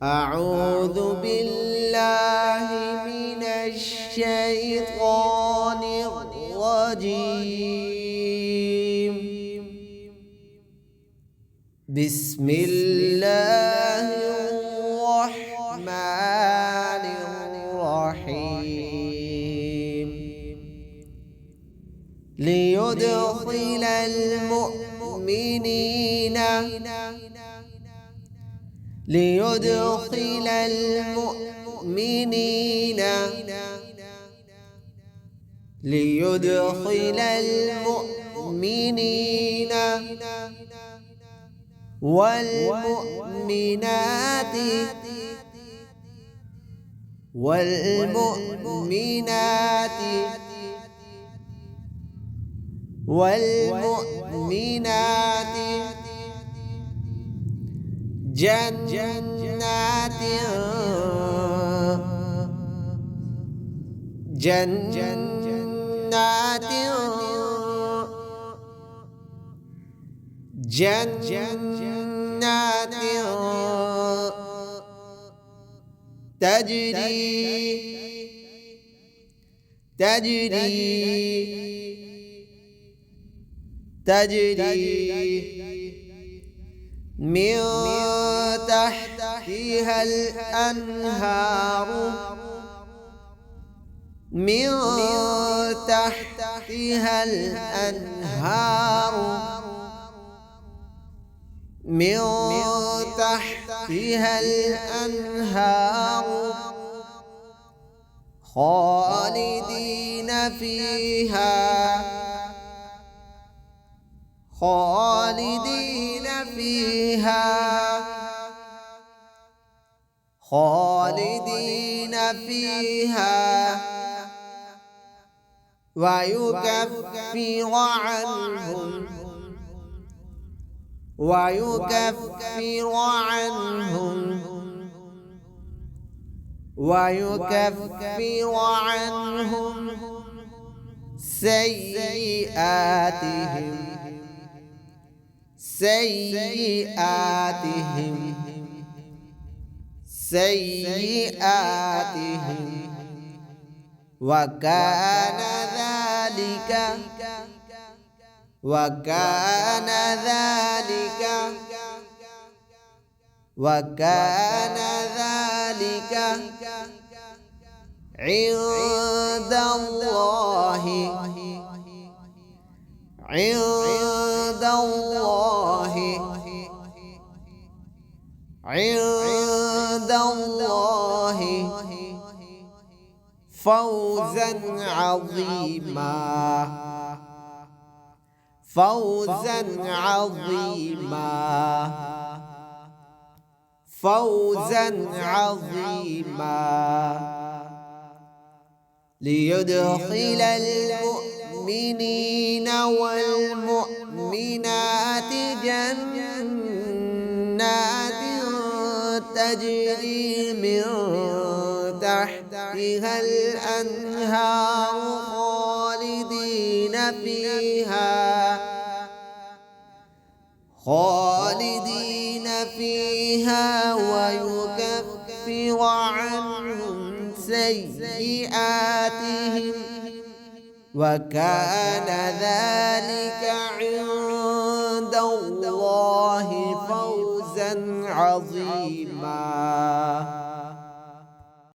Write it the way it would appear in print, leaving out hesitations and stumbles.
أعوذ بالله من الشيطان الرجيم. بسم الله الرحمن الرحيم. ليدخل المؤمنين والمؤمنات جنات تجري من تحتها الأنهار خالدين فيها ويكفر عنهم سيئاتهم وكان ذلك عند الله فوزا عظيما. ليدخل المؤمنين والمؤمنات جنات تجري من تحتها الأنهار خالدين فيها ويكفر عنهم سيئاتهم وكان ذلك عند الله فوزا عظيما.